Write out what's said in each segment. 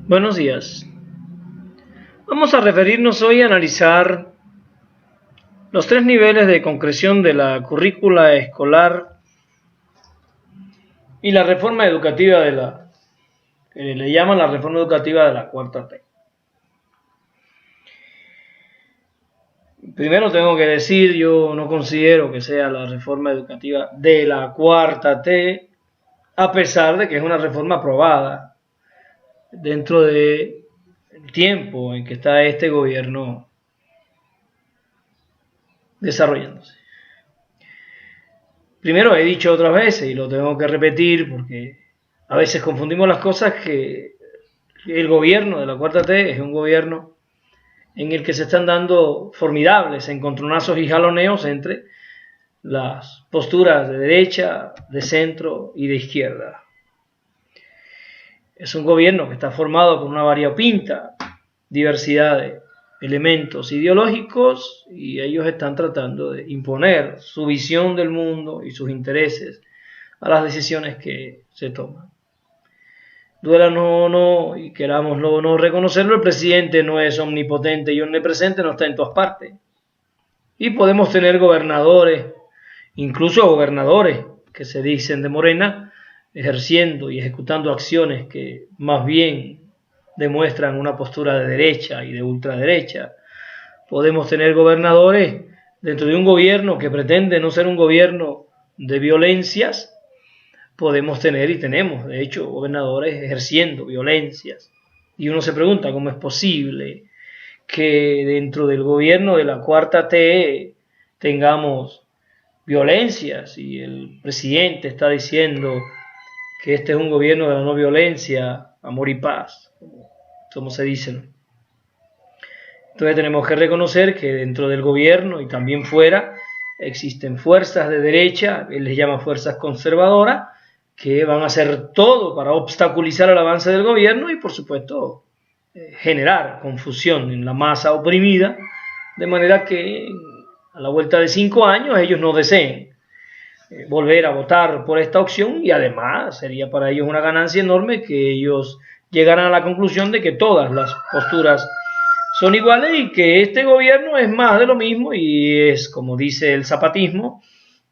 Buenos días. Vamos a referirnos hoy a analizar los tres niveles de concreción de la currícula escolar y la reforma educativa que le llaman la reforma educativa de la cuarta T. Primero tengo que decir, yo no considero que sea la reforma educativa de la cuarta T, a pesar de que es una reforma aprobada dentro del tiempo en que está este gobierno desarrollándose. Primero, he dicho otras veces y lo tengo que repetir porque a veces confundimos las cosas, que el gobierno de la cuarta T es un gobierno en el que se están dando formidables encontronazos y jaloneos entre las posturas de derecha, de centro y de izquierda. Es un gobierno que está formado por una variopinta diversidad de elementos ideológicos y ellos están tratando de imponer su visión del mundo y sus intereses a las decisiones que se toman. Duélanos o no, y querámoslo o no reconocerlo, el presidente no es omnipotente y omnipresente, no está en todas partes. Y podemos tener gobernadores, incluso gobernadores que se dicen de Morena, ejerciendo y ejecutando acciones que más bien demuestran una postura de derecha y de ultraderecha. Podemos tener gobernadores dentro de un gobierno que pretende no ser un gobierno de violencias. Podemos tener y tenemos, de hecho, gobernadores ejerciendo violencias. Y uno se pregunta cómo es posible que dentro del gobierno de la cuarta T tengamos violencias y el presidente está diciendo que este es un gobierno de la no violencia, amor y paz, como se dice. Entonces tenemos que reconocer que dentro del gobierno y también fuera existen fuerzas de derecha, él les llama fuerzas conservadoras, que van a hacer todo para obstaculizar el avance del gobierno y por supuesto generar confusión en la masa oprimida, de manera que a la vuelta de 5 años ellos no deseen volver a votar por esta opción y además sería para ellos una ganancia enorme que ellos llegaran a la conclusión de que todas las posturas son iguales y que este gobierno es más de lo mismo y es, como dice el zapatismo,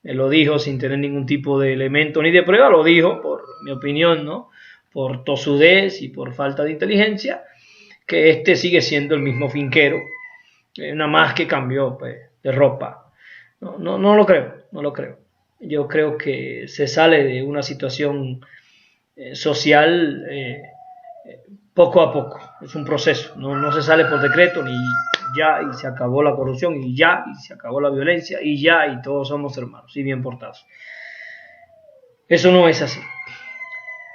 él lo dijo sin tener ningún tipo de elemento ni de prueba, lo dijo por mi opinión, ¿no? Por tosudez y por falta de inteligencia, que este sigue siendo el mismo finquero, nada más que cambió pues, de ropa. No lo creo. Yo creo que se sale de una situación social poco a poco, es un proceso, no se sale por decreto ni ya y se acabó la corrupción y ya y se acabó la violencia y ya y todos somos hermanos y bien portados. Eso no es así.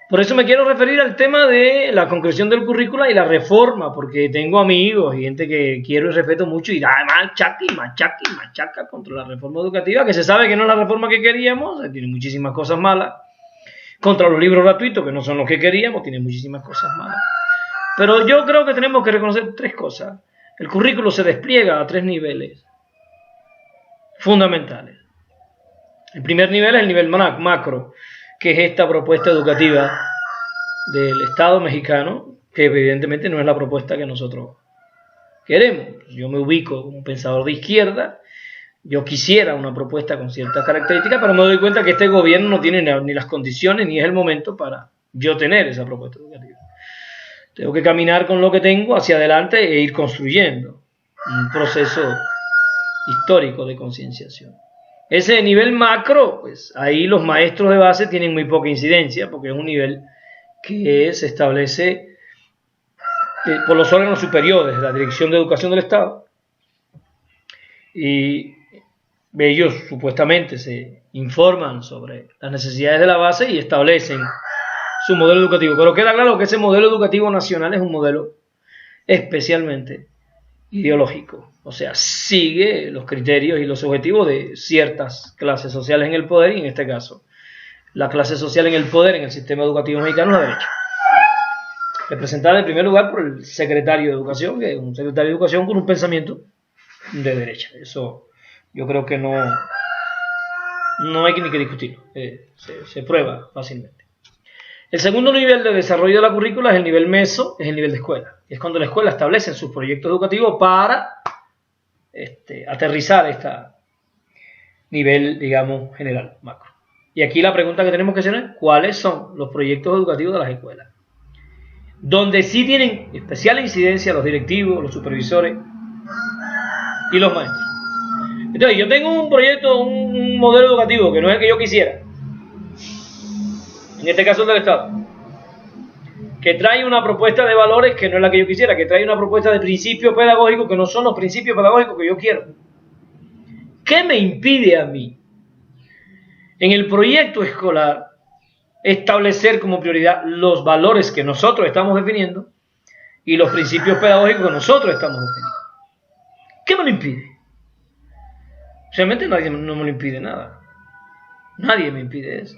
Por eso me quiero referir al tema de la concreción del currícula y la reforma, porque tengo amigos y gente que quiero y respeto mucho y machaca contra la reforma educativa, que se sabe que no es la reforma que queríamos, tiene muchísimas cosas malas. Contra los libros gratuitos, que no son los que queríamos, tiene muchísimas cosas malas. Pero yo creo que tenemos que reconocer tres cosas. El currículo se despliega a tres niveles fundamentales. El primer nivel es el nivel macro, que es esta propuesta educativa del Estado mexicano, que evidentemente no es la propuesta que nosotros queremos. Yo me ubico como un pensador de izquierda, yo quisiera una propuesta con ciertas características, pero me doy cuenta que este gobierno no tiene ni las condiciones ni es el momento para yo tener esa propuesta educativa. Tengo que caminar con lo que tengo hacia adelante e ir construyendo un proceso histórico de concienciación. Ese nivel macro, pues ahí los maestros de base tienen muy poca incidencia, porque es un nivel que se establece por los órganos superiores de la Dirección de Educación del Estado. Y ellos supuestamente se informan sobre las necesidades de la base y establecen su modelo educativo. Pero queda claro que ese modelo educativo nacional es un modelo especialmente ideológico. O sea, sigue los criterios y los objetivos de ciertas clases sociales en el poder y en este caso la clase social en el poder en el sistema educativo mexicano es la derecha. Representada en primer lugar por el secretario de Educación, que es un secretario de Educación con un pensamiento de derecha. Eso yo creo que no hay ni que discutirlo. Se prueba fácilmente. El segundo nivel de desarrollo de la currícula es el nivel meso, es el nivel de escuela. Es cuando la escuela establece sus proyectos educativos para aterrizar este nivel, digamos, general, macro. Y aquí la pregunta que tenemos que hacer es, ¿cuáles son los proyectos educativos de las escuelas? Donde sí tienen especial incidencia los directivos, los supervisores y los maestros. Entonces, yo tengo un proyecto, un modelo educativo que no es el que yo quisiera, en este caso del Estado, que trae una propuesta de valores que no es la que yo quisiera, que trae una propuesta de principios pedagógicos que no son los principios pedagógicos que yo quiero. ¿Qué me impide a mí, en el proyecto escolar, establecer como prioridad los valores que nosotros estamos definiendo y los principios pedagógicos que nosotros estamos definiendo? ¿Qué me lo impide? Realmente nadie no me lo impide nada. Nadie me impide eso.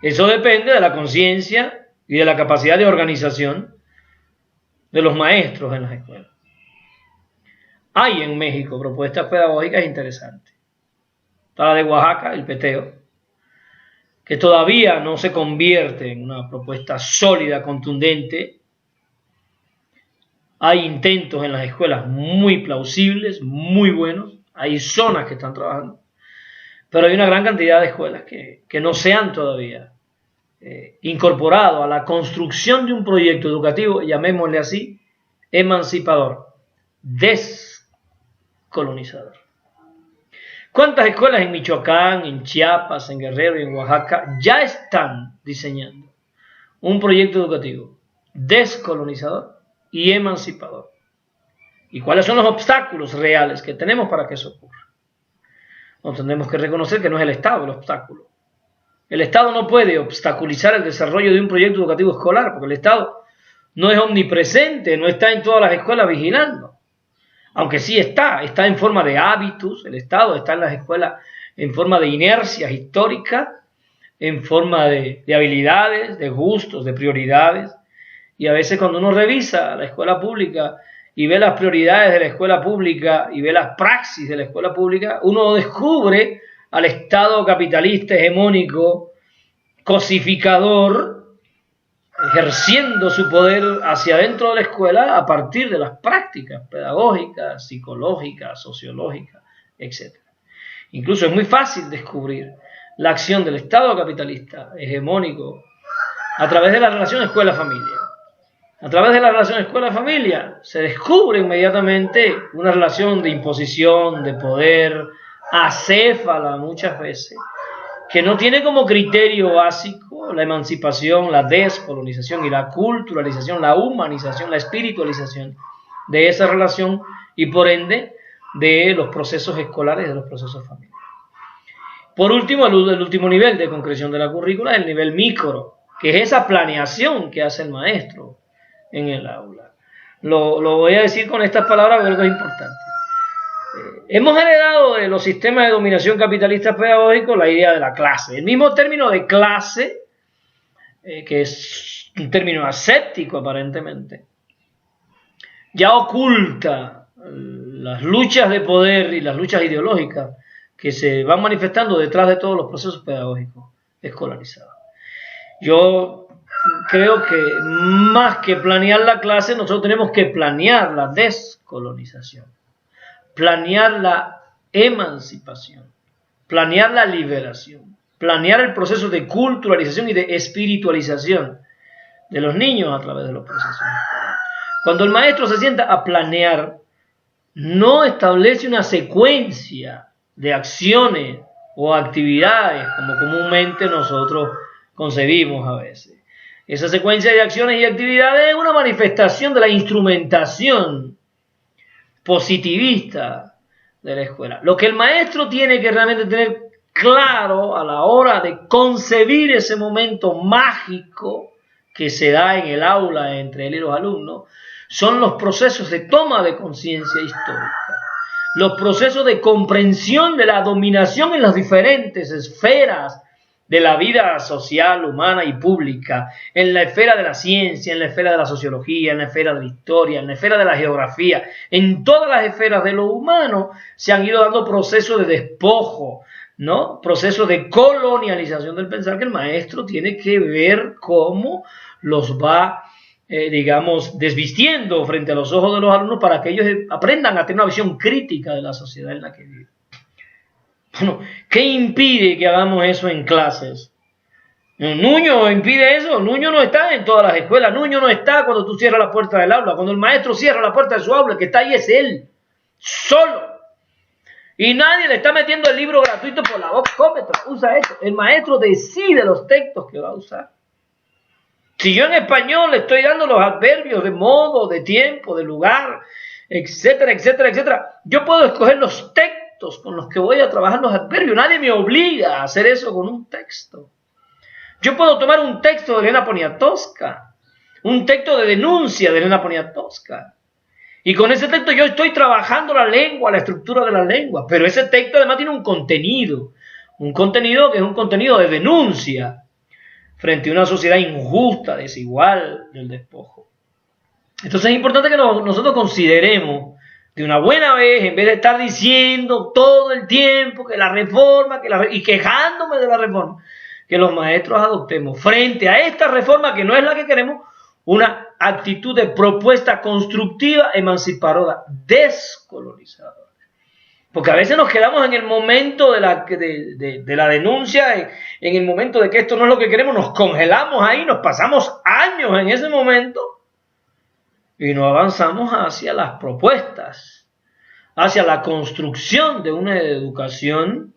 Eso depende de la conciencia y de la capacidad de organización de los maestros en las escuelas. Hay en México propuestas pedagógicas interesantes. Está la de Oaxaca, el peteo, que todavía no se convierte en una propuesta sólida, contundente. Hay intentos en las escuelas muy plausibles, muy buenos. Hay zonas que están trabajando. Pero hay una gran cantidad de escuelas que no se han todavía incorporado a la construcción de un proyecto educativo, llamémosle así, emancipador, descolonizador. ¿Cuántas escuelas en Michoacán, en Chiapas, en Guerrero y en Oaxaca ya están diseñando un proyecto educativo descolonizador y emancipador? ¿Y cuáles son los obstáculos reales que tenemos para que eso ocurra? No, tenemos que reconocer que no es el Estado el obstáculo. El Estado no puede obstaculizar el desarrollo de un proyecto educativo escolar, porque el Estado no es omnipresente, no está en todas las escuelas vigilando. Aunque sí está en forma de hábitos, el Estado está en las escuelas en forma de inercias históricas, en forma de habilidades, de gustos, de prioridades. Y a veces cuando uno revisa la escuela pública y ve las prioridades de la escuela pública y ve las praxis de la escuela pública, uno descubre al Estado capitalista hegemónico, cosificador, ejerciendo su poder hacia adentro de la escuela a partir de las prácticas pedagógicas, psicológicas, sociológicas, etc. Incluso es muy fácil descubrir la acción del Estado capitalista hegemónico a través de la relación escuela-familia. A través de la relación escuela-familia se descubre inmediatamente una relación de imposición, de poder, acéfala muchas veces, que no tiene como criterio básico la emancipación, la descolonización y la culturalización, la humanización, la espiritualización de esa relación y por ende de los procesos escolares, de los procesos familiares. Por último, el último nivel de concreción de la currícula es el nivel micro, que es esa planeación que hace el maestro en el aula. Lo voy a decir con estas palabras porque creo que es importante. Hemos heredado de los sistemas de dominación capitalista pedagógico la idea de la clase. El mismo término de clase, que es un término aséptico aparentemente, ya oculta las luchas de poder y las luchas ideológicas que se van manifestando detrás de todos los procesos pedagógicos escolarizados. Yo creo que más que planear la clase, nosotros tenemos que planear la descolonización, planear la emancipación, planear la liberación, planear el proceso de culturalización y de espiritualización de los niños a través de los procesos escolares. Cuando el maestro se sienta a planear, no establece una secuencia de acciones o actividades como comúnmente nosotros concebimos a veces. Esa secuencia de acciones y actividades es una manifestación de la instrumentación positivista de la escuela. Lo que el maestro tiene que realmente tener claro a la hora de concebir ese momento mágico que se da en el aula entre él y los alumnos son los procesos de toma de conciencia histórica, los procesos de comprensión de la dominación en las diferentes esferas de la vida social, humana y pública, en la esfera de la ciencia, en la esfera de la sociología, en la esfera de la historia, en la esfera de la geografía, en todas las esferas de lo humano se han ido dando procesos de despojo, ¿no? Proceso de colonialización del pensar que el maestro tiene que ver cómo los va, digamos, desvistiendo frente a los ojos de los alumnos para que ellos aprendan a tener una visión crítica de la sociedad en la que viven. Bueno, ¿qué impide que hagamos eso en clases? Nuño impide eso. Nuño no está en todas las escuelas. Nuño no está cuando tú cierras la puerta del aula. Cuando el maestro cierra la puerta de su aula, el que está ahí es él, solo. Y nadie le está metiendo el libro gratuito por la boca. Cómetelo, usa eso. El maestro decide los textos que va a usar. Si yo en español le estoy dando los adverbios de modo, de tiempo, de lugar, etcétera, etcétera, etcétera, yo puedo escoger los textos con los que voy a trabajar los adverbios. Nadie me obliga a hacer eso con un texto. Yo puedo tomar un texto de Elena Poniatowska, un texto de denuncia de Elena Poniatowska, y con ese texto yo estoy trabajando la lengua, la estructura de la lengua, pero ese texto además tiene un contenido que es un contenido de denuncia frente a una sociedad injusta, desigual, del despojo. Entonces es importante que nosotros consideremos de una buena vez, en vez de estar diciendo todo el tiempo que la reforma, y quejándome de la reforma, que los maestros adoptemos frente a esta reforma que no es la que queremos, una actitud de propuesta constructiva, emancipadora, descolonizadora. Porque a veces nos quedamos en el momento de la denuncia, en el momento de que esto no es lo que queremos, nos congelamos ahí, nos pasamos años en ese momento y no avanzamos hacia las propuestas, hacia la construcción de una educación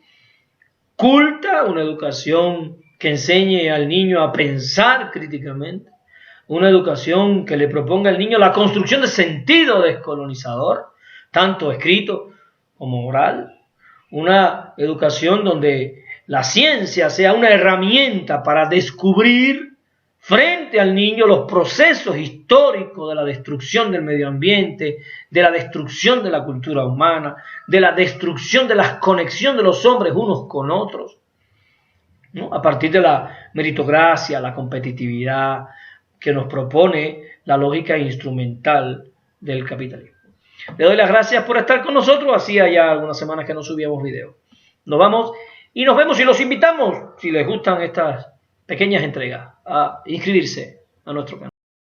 culta, una educación que enseñe al niño a pensar críticamente, una educación que le proponga al niño la construcción de sentido descolonizador, tanto escrito como oral, una educación donde la ciencia sea una herramienta para descubrir frente al niño los procesos históricos de la destrucción del medio ambiente, de la destrucción de la cultura humana, de la destrucción de la conexión de los hombres unos con otros, ¿no? A partir de la meritocracia, la competitividad que nos propone la lógica instrumental del capitalismo. Le doy las gracias por estar con nosotros. Hacía ya algunas semanas que no subíamos videos. Nos vamos y nos vemos y los invitamos, si les gustan estas pequeñas entregas, a inscribirse a nuestro canal.